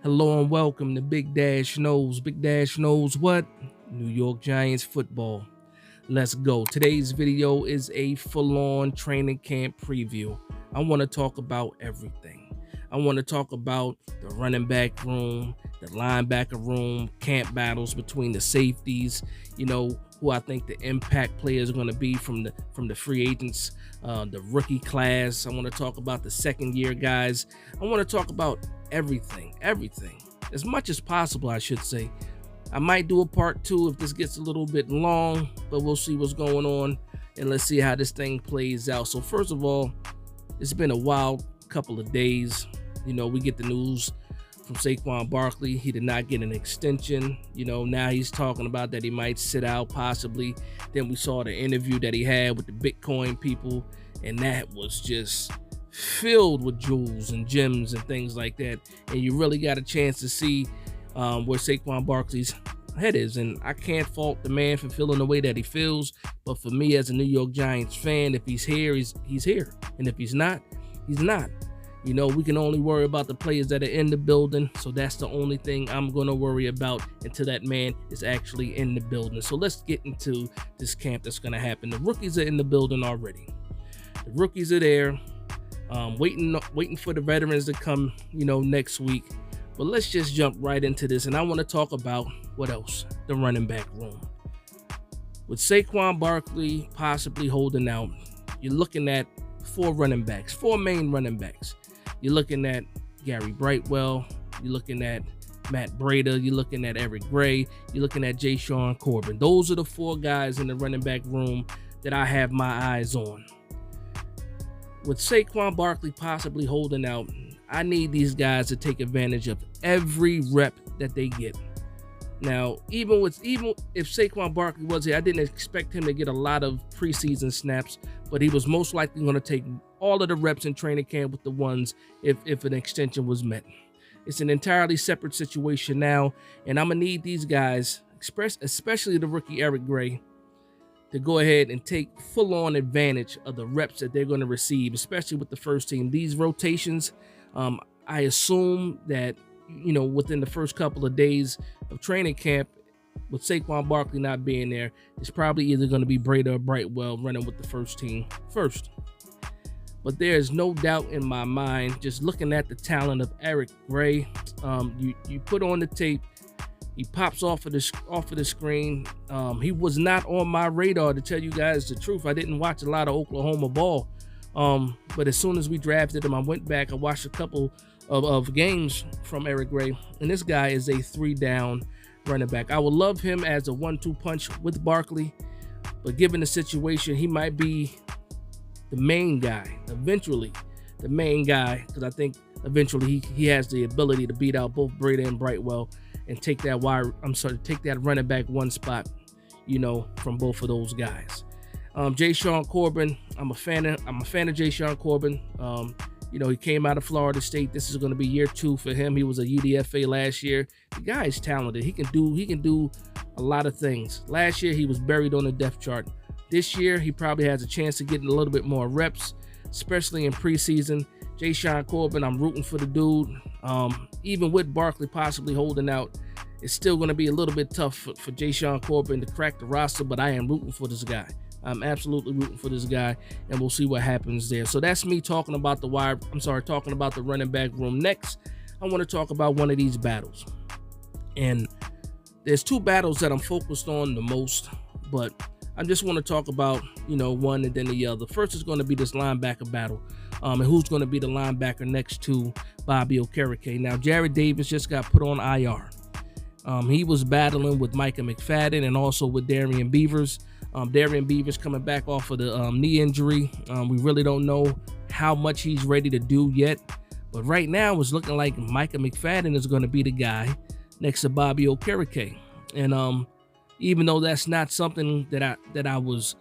Hello and welcome to Big Dash Knows. Big Dash knows what? New York Giants football. Let's go. Today's video is a full-on training camp preview. I want to talk about everything. I want to talk about the running back room, the linebacker room, camp battles between the safeties, who I think the impact players are going to be from the free agents, the rookie class. I want to talk about the second year guys. I want to talk about everything, as much as possible, I should say. I might do a part two if this gets a little bit long, but we'll see what's going on and let's see how this thing plays out. So first of all, it's been a wild couple of days. We get the news from Saquon Barkley. He did not get an extension. Now he's talking about that he might sit out possibly. Then we saw the interview that he had with the Bitcoin people, and that was just filled with jewels and gems and things like that. And you really got a chance to see where Saquon Barkley's head is. And I can't fault the man for feeling the way that he feels. But for me as a New York Giants fan, if he's here, he's here. And if he's not, he's not. We can only worry about the players that are in the building. So that's the only thing I'm going to worry about until that man is actually in the building. So let's get into this camp that's going to happen. The rookies are in the building already. The rookies are there, waiting for the veterans to come, next week. But let's just jump right into this. And I want to talk about what else? The running back room. With Saquon Barkley possibly holding out, you're looking at four main running backs. You're looking at Gary Brightwell. You're looking at Matt Breida. You're looking at Eric Gray. You're looking at Jashaun Corbin. Those are the four guys in the running back room that I have my eyes on. With Saquon Barkley possibly holding out, I need these guys to take advantage of every rep that they get. Now, even if Saquon Barkley was here, I didn't expect him to get a lot of preseason snaps, but he was most likely going to take all of the reps in training camp with the ones if an extension was met. It's an entirely separate situation now, and I'm going to need these guys, especially the rookie Eric Gray, to go ahead and take full-on advantage of the reps that they're going to receive, especially with the first team. These rotations, I assume that, within the first couple of days of training camp, with Saquon Barkley not being there, it's probably either going to be Breida or Brightwell running with the first team first. But there's no doubt in my mind, just looking at the talent of Eric Gray, you put on the tape, he pops off of the screen. He was not on my radar, to tell you guys the truth. I didn't watch a lot of Oklahoma ball. But as soon as we drafted him, I went back, I watched a couple of games from Eric Gray, and this guy is a 3-down running back. I would love him as a 1-2 punch with Barkley, but given the situation, he might be the main guy, eventually the main guy, because I think eventually he has the ability to beat out both Breida and Brightwell and take that running back one spot, from both of those guys. Jashaun Corbin, I'm a fan of Jashaun Corbin. He came out of Florida State. This is going to be year 2 for him. He was a UDFA last year. The guy is talented. He can do a lot of things. Last year he was buried on the depth chart. This year he probably has a chance to get a little bit more reps, especially in preseason. Jashaun Corbin, I'm rooting for the dude. Even with Barkley possibly holding out, it's still going to be a little bit tough for Jashaun Corbin to crack the roster, but I am rooting for this guy. I'm absolutely rooting for this guy, and we'll see what happens there. So that's me talking about the running back room. Next, I want to talk about one of these battles. And there's 2 battles that I'm focused on the most, but I just want to talk about, one and then the other. First is going to be this linebacker battle, and who's going to be the linebacker next to Bobby Okereke. Now, Jarrad Davis just got put on IR. He was battling with Micah McFadden and also with Darrian Beavers. Darrian Beavers coming back off of the knee injury. We really don't know how much he's ready to do yet. But right now, it's looking like Micah McFadden is going to be the guy next to Bobby Okereke. And even though that's not something that I was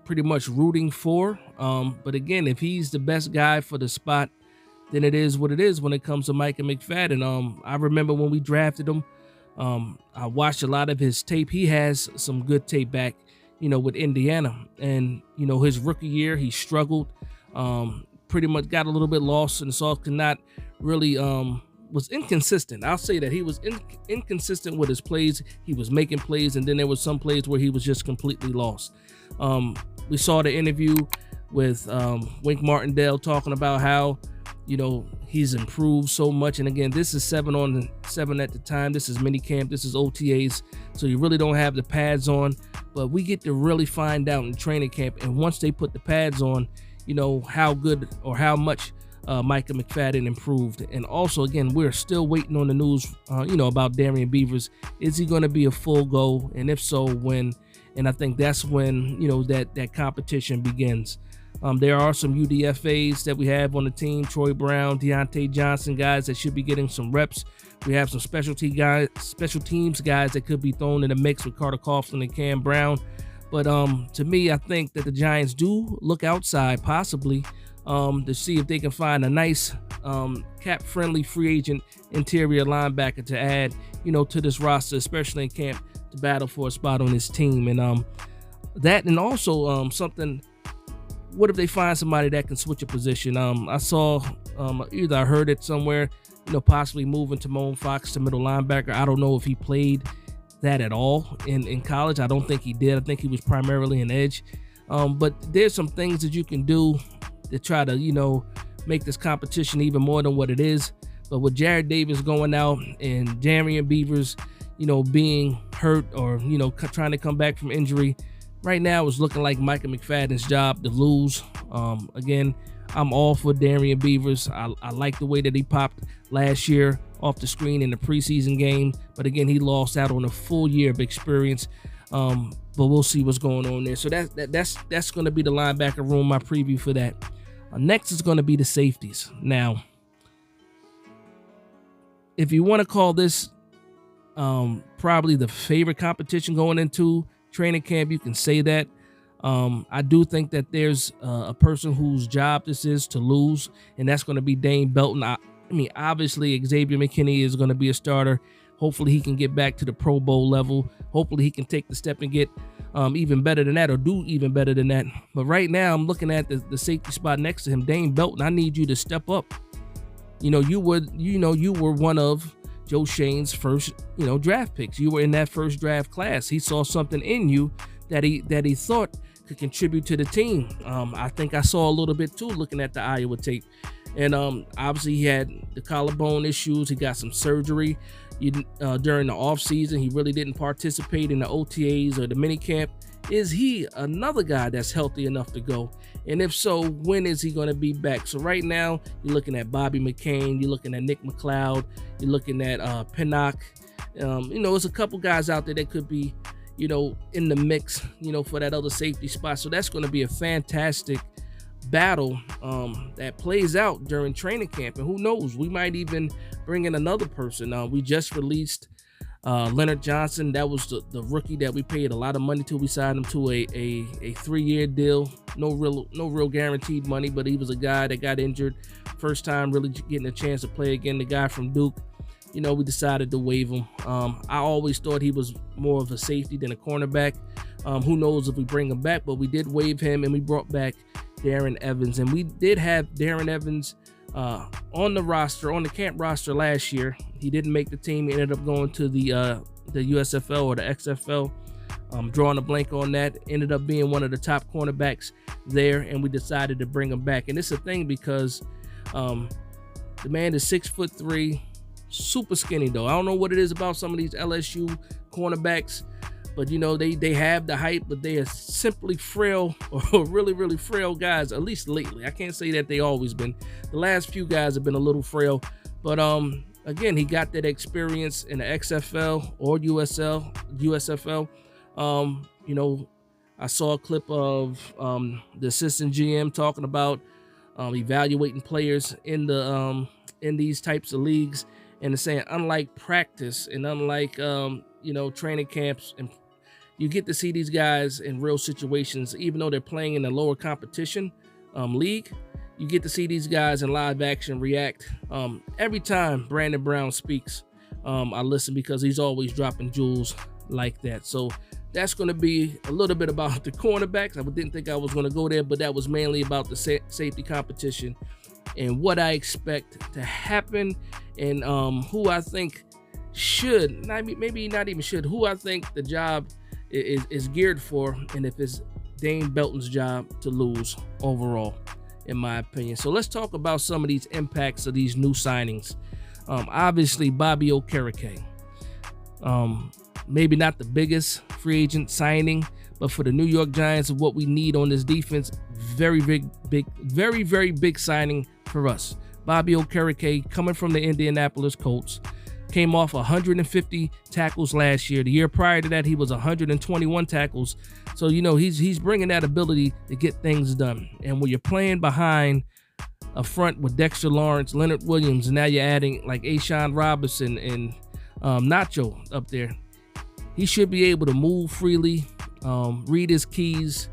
pretty much rooting for, but again, if he's the best guy for the spot, then it is what it is when it comes to Micah McFadden. I remember when we drafted him, I watched a lot of his tape. He has some good tape back, with Indiana. And, his rookie year, he struggled, pretty much got a little bit lost, and Sauce could not really was inconsistent. I'll say that he was inconsistent with his plays. He was making plays, and then there was some plays where he was just completely lost. We saw the interview with Wink Martindale talking about how, you know, he's improved so much. And again, this is 7-on-7 at the time. This is mini camp. This is OTAs. So you really don't have the pads on, but we get to really find out in training camp. And once they put the pads on, you know, how good or how much Micah McFadden improved. And also, again, we're still waiting on the news, you know, about Darrian Beavers. Is he going to be a full go? And if so, when? And I think that's when, you know, that competition begins. There are some UDFAs that we have on the team: Troy Brown, Deontay Johnson, guys that should be getting some reps. We have some special teams guys that could be thrown in the mix with Carter Coughlin and Cam Brown. But to me, I think that the Giants do look outside possibly to see if they can find a nice cap-friendly free agent interior linebacker to add, you know, to this roster, especially in camp, to battle for a spot on this team. And that, and also something. What if they find somebody that can switch a position? I saw, either I heard it somewhere, you know, possibly moving Timon Fox to middle linebacker. I don't know if he played that at all in college. I don't think he did. I think he was primarily an edge. But there's some things that you can do to try to, you know, make this competition even more than what it is. But with Jarrad Davis going out and Darrian Beavers, you know, being hurt or, you know, trying to come back from injury, right now it's looking like Micah McFadden's job to lose. Again, I'm all for Darrian Beavers. I like the way that he popped last year off the screen in the preseason game. But again, he lost out on a full year of experience. But we'll see what's going on there. So that's going to be the linebacker room, my preview for that. Next is going to be the safeties. Now, if you want to call this probably the favorite competition going into training camp, you can say that. I do think that there's a person whose job this is to lose, and that's going to be Dane Belton. I mean, obviously, Xavier McKinney is going to be a starter. Hopefully, he can get back to the Pro Bowl level. Hopefully, he can take the step and get even better than that, or do even better than that. But right now, I'm looking at the safety spot next to him, Dane Belton. I need you to step up. You know, you were one of Joe Schoen's first, you know, draft picks. You were in that first draft class. He saw something in you that he thought could contribute to the team. I think I saw a little bit too looking at the Iowa tape. And obviously he had the collarbone issues. He got some surgery during the offseason. He really didn't participate in the OTAs or the minicamp. Is he another guy that's healthy enough to go? And if so, when is he going to be back? So right now, you're looking at Bobby McCain, you're looking at Nick McLeod, you're looking at Pinnock. You know, there's a couple guys out there that could be, you know, in the mix, you know, for that other safety spot. So that's going to be a fantastic battle that plays out during training camp. And who knows, we might even bring in another person. We just released Leonard Johnson. That was the rookie that we paid a lot of money to. We signed him to a 3-year deal. No real guaranteed money, but he was a guy that got injured. First time really getting a chance to play again. The guy from Duke. You know, we decided to waive him. I always thought he was more of a safety than a cornerback. Who knows if we bring him back, but we did waive him, and we brought back Darren Evans. And we did have Darren Evans on the roster, on the camp roster last year. He didn't make the team. He ended up going to the USFL or the XFL. Drawing a blank on that. Ended up being one of the top cornerbacks there, and we decided to bring him back. And it's a thing because the man is 6'3", super skinny though. I don't know what it is about some of these LSU cornerbacks, but you know, they have the height, but they are simply frail, or really frail guys, at least lately. I can't say that they always been. The last few guys have been a little frail, but again, he got that experience in the XFL or USFL. You know, I saw a clip of the assistant GM talking about evaluating players in these types of leagues, and saying, unlike practice and unlike you know, training camps, and you get to see these guys in real situations, even though they're playing in a lower competition league. You get to see these guys in live action react. Every time Brandon Brown speaks, I listen, because he's always dropping jewels like that. So that's going to be a little bit about the cornerbacks. I didn't think I was going to go there, but that was mainly about the safety competition and what I expect to happen and who I think should, maybe not even should, who I think the job is geared for, and if it's Dane Belton's job to lose overall, in my opinion. So let's talk about some of these impacts of these new signings. Obviously, Bobby Okereke. Maybe not the biggest free agent signing, but for the New York Giants, of what we need on this defense, very big signing for us. Bobby Okereke, coming from the Indianapolis Colts, came off 150 tackles last year. The year prior to that, he was 121 tackles. So, you know, he's bringing that ability to get things done. And when you're playing behind a front with Dexter Lawrence, Leonard Williams, and now you're adding like A'Shawn Robinson and Nacho up there, he should be able to move freely, read his keys,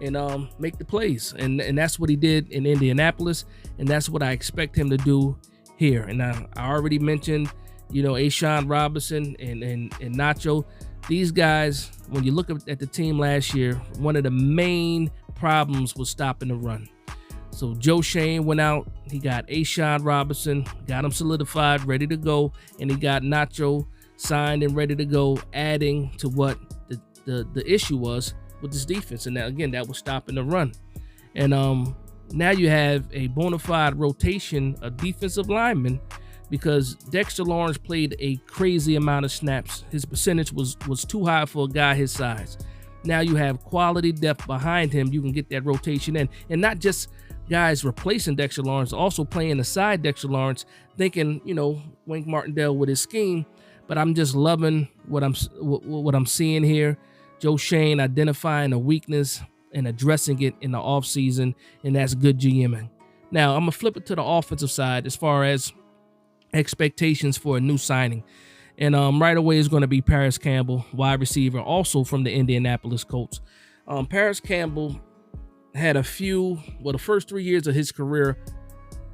and make the plays. And that's what he did in Indianapolis, and that's what I expect him to do here. And I already mentioned, you know, A'Shawn Robinson and Nacho. These guys, when you look at the team last year, one of the main problems was stopping the run. So Joe Schoen went out, he got A'Shawn Robinson, got him solidified, ready to go, and he got Nacho signed and ready to go, adding to what the issue was with this defense. And that, again, that was stopping the run. And now you have a bona fide rotation of defensive linemen, because Dexter Lawrence played a crazy amount of snaps. His percentage was too high for a guy his size. Now you have quality depth behind him. You can get that rotation in, and not just guys replacing Dexter Lawrence, also playing aside Dexter Lawrence, thinking, you know, Wink Martindale with his scheme. But I'm just loving what I'm seeing here. Joe Schoen identifying a weakness and addressing it in the offseason, and that's good GMing. Now, I'm going to flip it to the offensive side as far as expectations for a new signing. And right away is going to be Paris Campbell, wide receiver, also from the Indianapolis Colts. Paris Campbell had a few, well, the first 3 years of his career,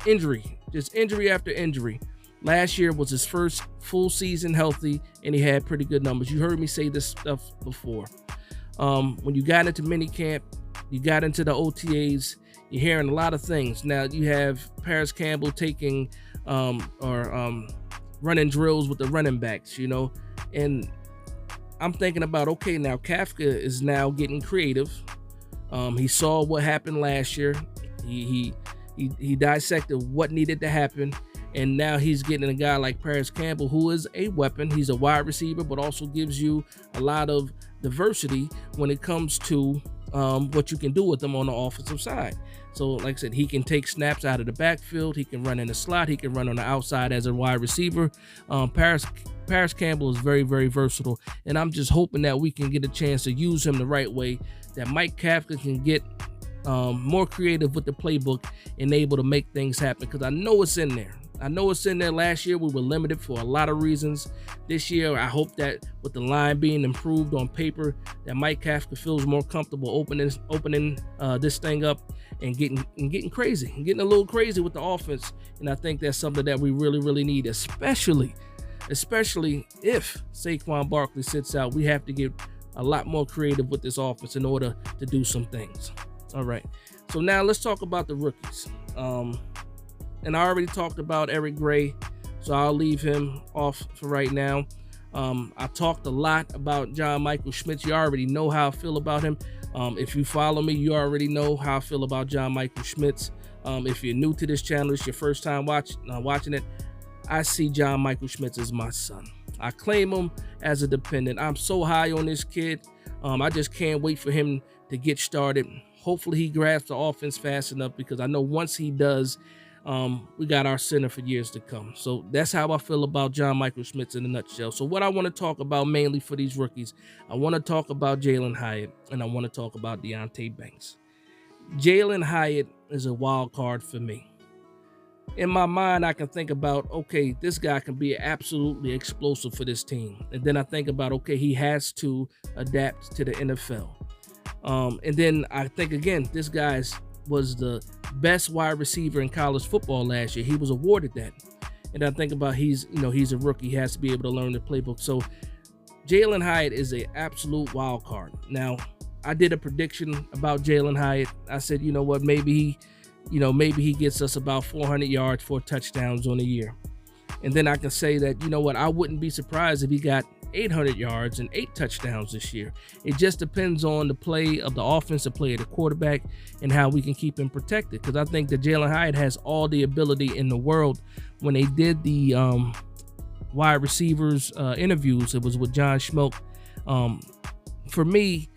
injury, just injury after injury. Last year was his first full season healthy, and he had pretty good numbers. You heard me say this stuff before. When you got into minicamp, you got into the OTAs, you're hearing a lot of things. Now you have Paris Campbell taking running drills with the running backs, you know, and I'm thinking about, okay, now Kafka is now getting creative. He saw what happened last year. He dissected what needed to happen. And now he's getting a guy like Paris Campbell, who is a weapon. He's a wide receiver, but also gives you a lot of diversity when it comes to what you can do with him on the offensive side. So like I said, he can take snaps out of the backfield. He can run in the slot. He can run on the outside as a wide receiver. Paris Campbell is very versatile. And I'm just hoping that we can get a chance to use him the right way, that Mike Kafka can get more creative with the playbook and able to make things happen, because I know it's in there. I know it's in there. Last year, we were limited for a lot of reasons. This year, I hope that with the line being improved on paper, that Mike Kafka feels more comfortable opening this thing up and getting crazy, and getting a little crazy with the offense. And I think that's something that we really need, especially if Saquon Barkley sits out. We have to get a lot more creative with this offense in order to do some things. All right. So now let's talk about the rookies. And I already talked about Eric Gray, so I'll leave him off for right now. I talked a lot about John Michael Schmitz. You already know how I feel about him. If you follow me, you already know how I feel about John Michael Schmitz. If you're new to this channel, it's your first time watching it, I see John Michael Schmitz as my son. I claim him as a dependent. I'm so high on this kid. I just can't wait for him to get started. Hopefully he grabs the offense fast enough, because I know once he does, we got our center for years to come. So that's how I feel about John Michael Schmitz in a nutshell. So what I want to talk about mainly for these rookies, I want to talk about Jalin Hyatt, and I want to talk about Deonte Banks. Jalin Hyatt is a wild card for me. In my mind, I can think about, okay, this guy can be absolutely explosive for this team. And then I think about, okay, he has to adapt to the NFL. And then I think, again, this guy was the best wide receiver in college football last year. He was awarded that. And I think about, he's a rookie. He has to be able to learn the playbook. So Jalin Hyatt is an absolute wild card. Now, I did a prediction about Jalin Hyatt. I said, you know what, maybe he gets us about 400 yards, 4 touchdowns on a year. And then I can say that, you know what, I wouldn't be surprised if he got 800 yards and 8 touchdowns this year. It just depends on the play of the offensive play of the quarterback and how we can keep him protected. Because I think that Jalin Hyatt has all the ability in the world. When they did the wide receivers interviews, it was with John Schmelk. For me,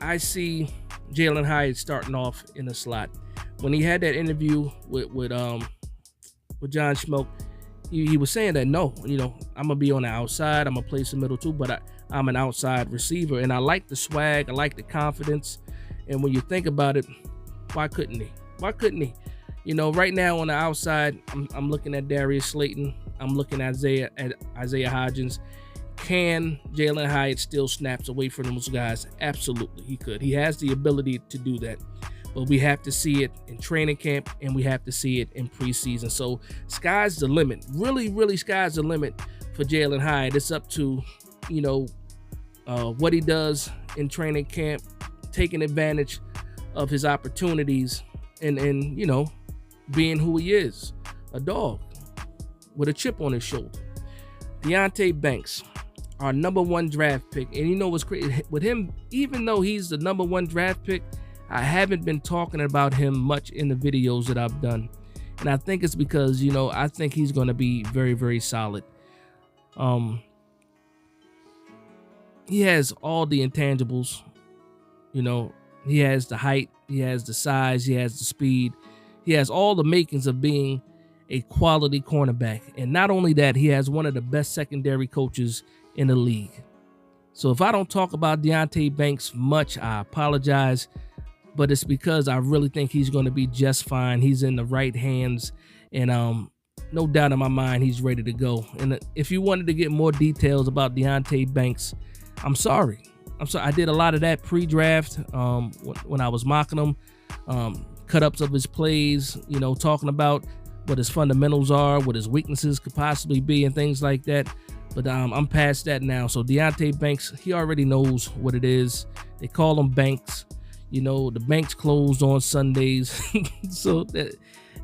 I see Jalin Hyatt starting off in the slot. When he had that interview with John Schmelk, he was saying that, no, you know, I'm gonna be on the outside, I'm gonna play some middle too, but I'm an outside receiver, and I like the swag, I like the confidence. And when you think about it, why couldn't he? Why couldn't he? You know, right now on the outside, I'm looking at Darius Slayton, I'm looking at Isaiah Hodgins. Can Jalin Hyatt still snaps away from those guys? Absolutely, he could. He has the ability to do that. But we have to see it in training camp, and we have to see it in preseason. So sky's the limit. Really, really sky's the limit for Jalin Hyatt. It's up to, you know, what he does in training camp, taking advantage of his opportunities, and you know, being who he is, a dog with a chip on his shoulder. Deonte Banks, our #1 draft pick. And you know what's crazy with him, even though he's the #1 draft pick, I haven't been talking about him much in the videos that I've done. And I think it's because, you know, I think he's going to be very, very solid. He has all the intangibles. You know, he has the height, he has the size, he has the speed. He has all the makings of being a quality cornerback. And not only that, he has one of the best secondary coaches in the league. So if I don't talk about Deonte Banks much, I apologize. But it's because I really think he's going to be just fine. He's in the right hands, and no doubt in my mind he's ready to go. And if you wanted to get more details about Deonte Banks, I'm sorry. I did a lot of that pre-draft when I was mocking him, cut-ups of his plays, you know, talking about what his fundamentals are, what his weaknesses could possibly be, and things like that. But I'm past that now. So Deonte Banks, he already knows what it is. They call him Banks. You know, the bank's closed on Sundays.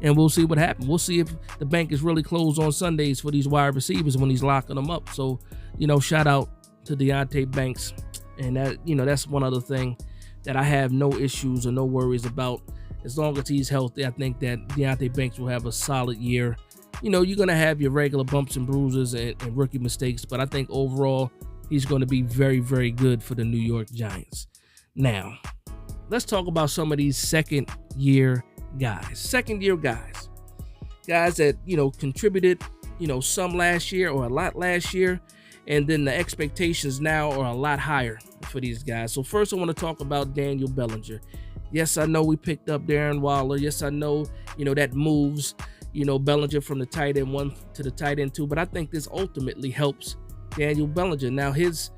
And we'll see what happens. We'll see if the bank is really closed on Sundays for these wide receivers when he's locking them up. So, you know, shout out to Deonte Banks. And that, you know, that's one other thing that I have no issues or no worries about. As long as he's healthy, I think that Deonte Banks will have a solid year. You know, you're going to have your regular bumps and bruises and rookie mistakes, but I think overall he's going to be very, very good for the New York Giants. Now, let's talk about some of these second-year guys. Guys that, you know, contributed, you know, some last year or a lot last year, and then the expectations now are a lot higher for these guys. So first I want to talk about Daniel Bellinger. Yes, I know we picked up Darren Waller. Yes, I know, you know, that moves, you know, Bellinger from the tight end 1 to the tight end 2, but I think this ultimately helps Daniel Bellinger. Now his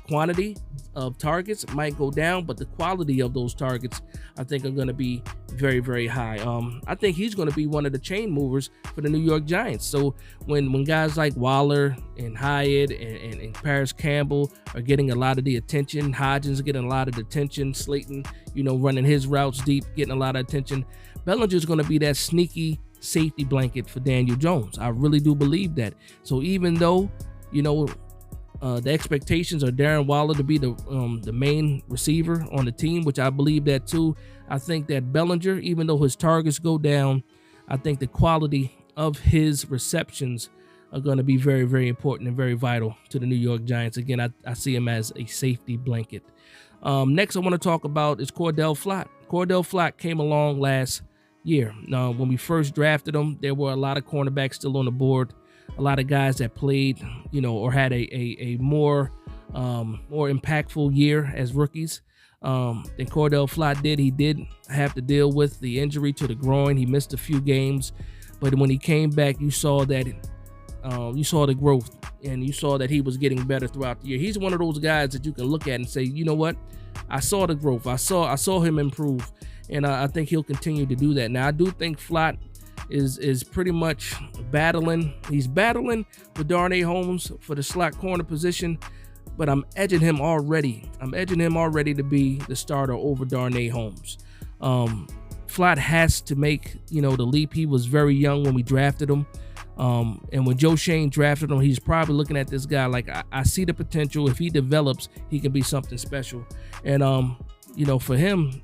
quantity of targets might go down, but the quality of those targets I think are going to be very, very high. I think he's going to be one of the chain movers for the New York Giants. So when guys like Waller and Hyatt and Paris Campbell are getting a lot of the attention, Hodgins getting a lot of the attention, Slayton, you know, running his routes deep, getting a lot of attention, Bellinger's going to be that sneaky safety blanket for Daniel Jones. I really do believe that. So even though, you know, the expectations are Darren Waller to be the main receiver on the team, which I believe that too. I think that Bellinger, even though his targets go down, I think the quality of his receptions are going to be very, very important and very vital to the New York Giants. Again, I see him as a safety blanket. Next I want to talk about is Cordell Flott. Cordell Flott came along last year. When we first drafted him, there were a lot of cornerbacks still on the board. A lot of guys that played, you know, or had a more impactful year as rookies than Cordell Flott did. He did have to deal with the injury to the groin. He missed a few games, but when he came back, you saw that you saw the growth, and you saw that he was getting better throughout the year. He's one of those guys that you can look at and say, you know what, I saw the growth. I saw him improve, and I think he'll continue to do that. Now, I do think Flott is pretty much battling. He's battling with Darnay Holmes for the slot corner position, but I'm edging him already. To be the starter over Darnay Holmes. Flott has to make, you know, the leap. He was very young when we drafted him. And when Joe Shane drafted him, he's probably looking at this guy like, I see the potential. If he develops, he can be something special. And you know, for him,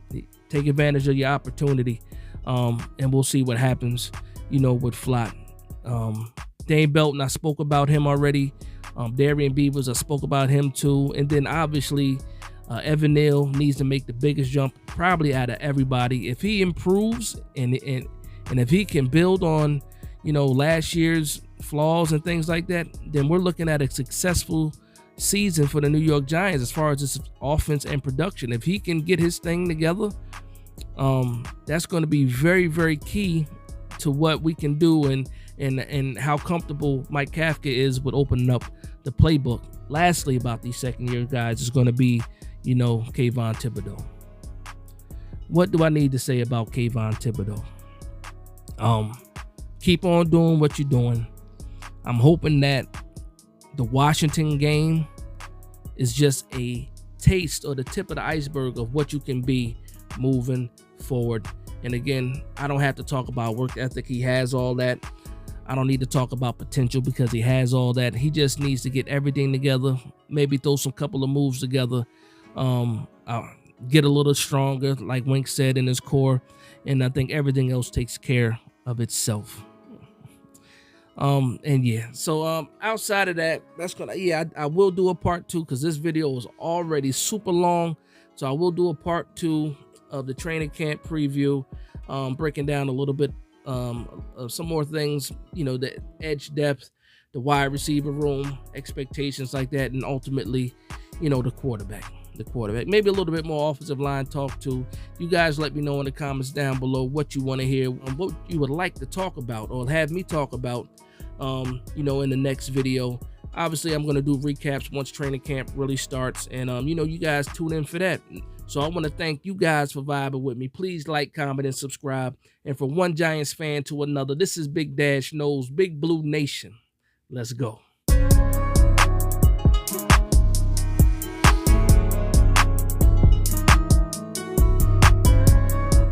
take advantage of your opportunity. And we'll see what happens, you know, with Flott. Dane Belton, I spoke about him already. Darian Beavers, I spoke about him too. And then obviously Evan Neal needs to make the biggest jump probably out of everybody. If he improves and if he can build on, you know, last year's flaws and things like that, then we're looking at a successful season for the New York Giants as far as this offense and production. If he can get his thing together, that's going to be very, very key to what we can do and how comfortable Mike Kafka is with opening up the playbook. Lastly, about these second-year guys is going to be, you know, Kayvon Thibodeaux. What do I need to say about Kayvon Thibodeaux? Keep on doing what you're doing. I'm hoping that the Washington game is just a taste or the tip of the iceberg of what you can be moving forward. And again, I don't have to talk about work ethic. He has all that. I don't need to talk about potential because he has all that. He just needs to get everything together, maybe throw some couple of moves together, get a little stronger, like Wink said, in his core, and I think everything else takes care of itself. And yeah, so outside of that, that's gonna, yeah, I will do a part 2 because this video was already super long. So I will do a part 2 of the training camp preview, breaking down a little bit of some more things, you know, the edge depth, the wide receiver room, expectations like that, and ultimately, you know, the quarterback. Maybe a little bit more offensive line talk too. You guys let me know in the comments down below what you want to hear and what you would like to talk about or have me talk about, you know, in the next video. Obviously, I'm going to do recaps once training camp really starts, and you know, you guys tune in for that. So I want to thank you guys for vibing with me. Please like, comment, and subscribe. And from one Giants fan to another, this is Big Dash Knows, Big Blue Nation. Let's go.